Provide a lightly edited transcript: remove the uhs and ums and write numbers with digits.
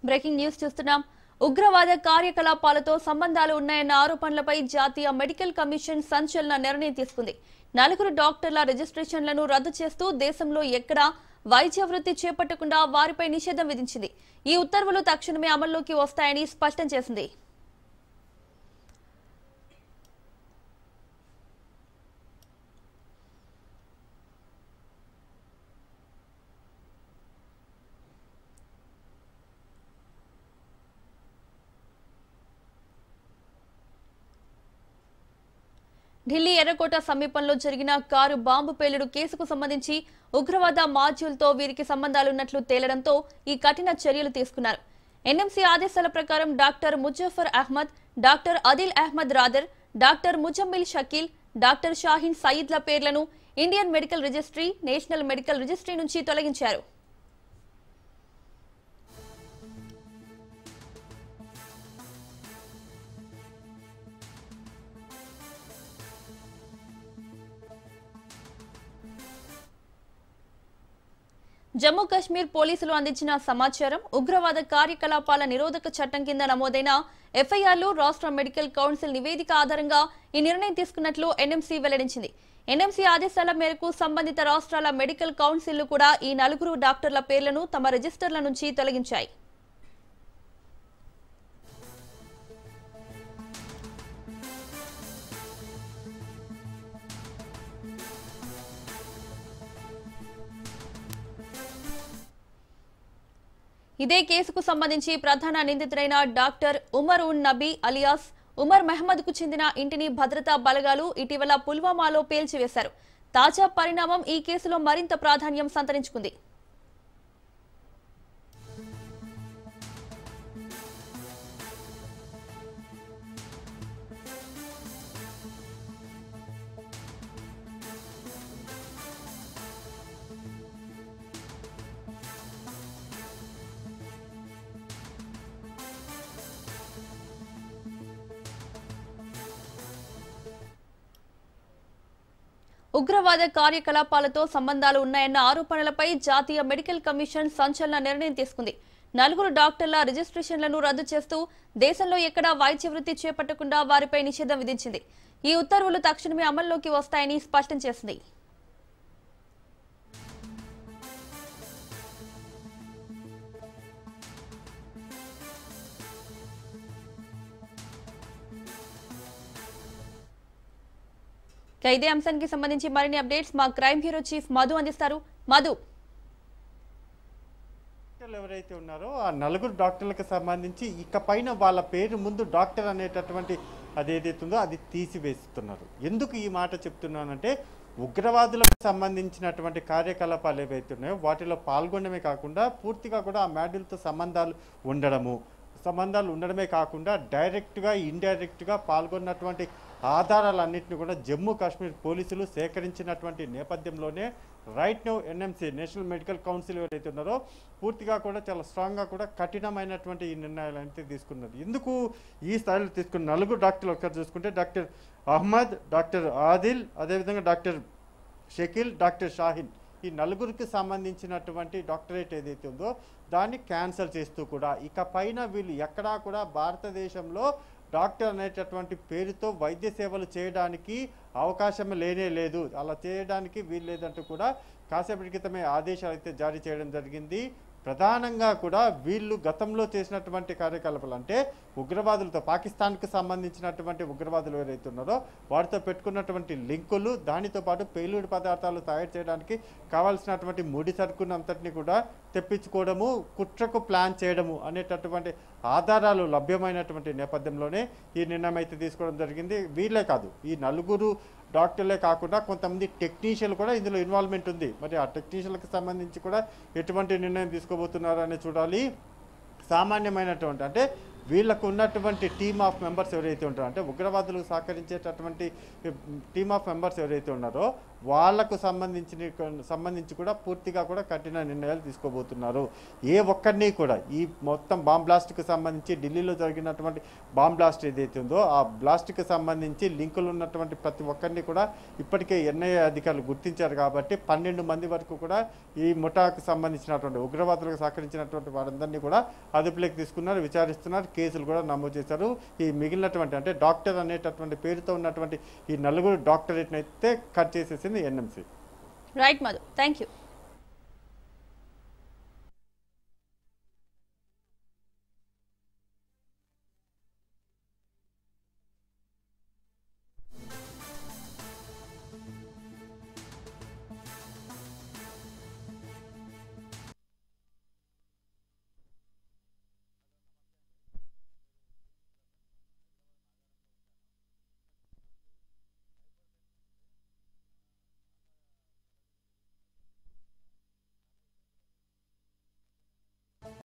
Breaking news చూస్తున్నాం. ఉగ్రవాద కార్యకలాపాలతో సంబంధాలు ఉన్నాయన్న ఆరోపణలపై జాతీయ మెడికల్ కమిషన్ సంచలన నిర్ణయం తీసుకుంది. 4 డాక్టర్ల రిజిస్ట్రేషన్లను రద్దు చేస్తూ దేశంలో ఎక్కడా వైద్య వృత్తి చేపట్టకుండా వారిపై నిషేధం విధించింది. ఈ ఉత్తర్వులు తక్షణమే అమల్లోకి వస్తాయని స్పష్టం చేసింది. ఢిల్లీ ఎర్రకోట సమీపంలో జరిగిన కారు బాంబు పేలుడు కేసుకు సంబంధించి ఉగ్రవాద మాడ్యూల్తో వీరికి సంబంధాలున్నట్లు తేలడంతో ఈ కఠిన చర్యలు తీసుకున్నారు. ఎన్ఎంసీ ఆదేశాల ప్రకారం doctor Muzaffar Ahmad, doctor Adil Ahmad Rather, doctor Muzammil Shakeel, doctor Shaheen సయీద్ల పేర్లను Indian medical registry, national medical registry నుంచి తొలగించారు. జమ్మూ కశ్మీర్ పోలీసులు అందించిన సమాచారం, ఉగ్రవాద కార్యకలాపాల నిరోధక చట్టం కింద నమోదైన ఎఫ్ఐఆర్లు, రాష్ట్ర మెడికల్ కౌన్సిల్ నివేదిక ఆధారంగా ఈ నిర్ణయం తీసుకున్నట్లు ఎన్ఎంసీ వెల్లడించింది. ఎన్ఎంసీ ఆదేశాల మేరకు సంబంధిత రాష్ట్రాల మెడికల్ కౌన్సిల్లు కూడా ఈ 4 డాక్టర్ల పేర్లను తమ రిజిస్టర్ల నుంచి తొలగించాయి. ఇదే కేసుకు సంబంధించి ప్రధాన నిందితుడైన డాక్టర్ ఉమర్ ఉన్ నబీ అలియాస్ ఉమర్ మహమ్మద్ కు చెందిన ఇంటిని భద్రతా బలగాలు ఇటీవల పుల్వామాలో పేల్చివేశారు. తాజా పరిణామం ఈ కేసులో మరింత ప్రాధాన్యం సంతరించుకుంది. ఉగ్రవాద కార్యకలాపాలతో సంబంధాలు ఉన్నాయన్న ఆరోపణలపై జాతీయ మెడికల్ కమిషన్ సంచలన నిర్ణయం తీసుకుంది. 4 డాక్టర్ల రిజిస్ట్రేషన్లను రద్దు చేస్తూ దేశంలో ఎక్కడా వైద్య వృత్తి చేపట్టకుండా వారిపై నిషేధం విధించింది. ఈ ఉత్తర్వులు తక్షణమే అమల్లోకి వస్తాయని స్పష్టం చేసింది. ఇదే అంశానికి సంబంధించి మరిన్ని అప్డేట్స్ మా క్రైమ్ బ్యూరో చీఫ్ మధు అందిస్తారు. మధు, ఎవరైతే ఉన్నారో ఆ 4 డాక్టర్లకు సంబంధించి ఇకపైన వాళ్ళ పేరు ముందు డాక్టర్ అనేటటువంటి అదేదైతుందో అది తీసివేస్తున్నారు. ఎందుకు ఈ మాట చెప్తున్నానంటే, ఉగ్రవాదులకు సంబంధించినటువంటి కార్యకలాపాలు ఏవైతే ఉన్నాయో వాటిలో పాల్గొనడమే కాకుండా పూర్తిగా కూడా ఆ మాడ్యూల్తో సంబంధాలు ఉండడమే కాకుండా డైరెక్ట్గా ఇండైరెక్ట్గా పాల్గొన్నటువంటి ఆధారాలన్నింటినీ కూడా జమ్మూ కాశ్మీర్ పోలీసులు సేకరించినటువంటి నేపథ్యంలోనే right now NMC, national medical council ఎవరైతే ఉన్నారో పూర్తిగా కూడా చాలా స్ట్రాంగ్గా కూడా కఠినమైనటువంటి ఈ నిర్ణయాలు అయితే తీసుకున్నారు. ఎందుకు ఈ స్థాయిలో తీసుకున్న 4 డాక్టర్లు ఒకసారి చూసుకుంటే డాక్టర్ అహ్మద్, డాక్టర్ ఆదిల్, అదేవిధంగా డాక్టర్ షకీల్, డాక్టర్ షాహీన్, ఈ 4కి సంబంధించినటువంటి డాక్టరేట్ ఏదైతే ఉందో దాన్ని క్యాన్సిల్ చేస్తూ కూడా ఇకపైన వీళ్ళు ఎక్కడా కూడా భారతదేశంలో డాక్టర్ అనేటటువంటి పేరుతో వైద్య సేవలు చేయడానికి అవకాశం లేనే లేదు, అలా చేయడానికి వీలు లేదంటూ కూడా కాసేపటి క్రితమే ఆదేశాలు అయితే జారీ చేయడం జరిగింది. ప్రధానంగా కూడా వీళ్ళు గతంలో చేసినటువంటి కార్యకలాపాలు అంటే ఉగ్రవాదులతో, పాకిస్తాన్కు సంబంధించినటువంటి ఉగ్రవాదులు ఎవరైతే ఉన్నారో వారితో పెట్టుకున్నటువంటి లింకులు, దానితో పాటు పేలుడు పదార్థాలు తయారు చేయడానికి కావాల్సినటువంటి ముడి సరుకును అంతటిని కూడా తెప్పించుకోవడము, కుట్రకు ప్లాన్ చేయడము అనేటటువంటి ఆధారాలు లభ్యమైనటువంటి నేపథ్యంలోనే ఈ నిర్ణయం అయితే తీసుకోవడం జరిగింది. వీళ్ళే కాదు, ఈ 4 డాక్టర్లే కాకుండా కొంతమంది టెక్నీషియన్లు కూడా ఇందులో ఇన్వాల్వ్మెంట్ ఉంది. మరి ఆ టెక్నీషియన్లకు సంబంధించి కూడా ఎటువంటి నిర్ణయం తీసుకోబోతున్నారని చూడాలి. సామాన్యమైనటువంటి అంటే వీళ్ళకు ఉన్నటువంటి టీమ్ ఆఫ్ మెంబర్స్ ఎవరైతే ఉంటారో, అంటే ఉగ్రవాదులకు సహకరించేటటువంటి టీమ్ ఆఫ్ మెంబర్స్ ఎవరైతే ఉన్నారో వాళ్లకు సంబంధించి కూడా పూర్తిగా కూడా కఠిన నిర్ణయాలు తీసుకోబోతున్నారు. ఏ ఒక్కరిని కూడా ఈ మొత్తం బాంబ్ బ్లాస్ట్కి సంబంధించి ఢిల్లీలో జరిగినటువంటి బాంబ్ బ్లాస్ట్ ఏదైతే ఉందో ఆ బ్లాస్ట్కి సంబంధించి లింకులు ఉన్నటువంటి ప్రతి ఒక్కరిని కూడా ఇప్పటికే ఎన్ఐఏ అధికారులు గుర్తించారు. కాబట్టి 12 మంది వరకు కూడా ఈ ముఠాకు సంబంధించినటువంటి ఉగ్రవాదులకు సహకరించినటువంటి వారందరినీ కూడా అదుపులోకి తీసుకున్నారు, విచారిస్తున్నారు, కేసులు కూడా నమోదు చేశారు. ఈ మిగిలినటువంటి అంటే డాక్టర్ అనేటటువంటి పేరుతో ఉన్నటువంటి ఈ 4 డాక్టరేట్ని అయితే కట్ చేసేసింది NMC. Right Madhu, thank you.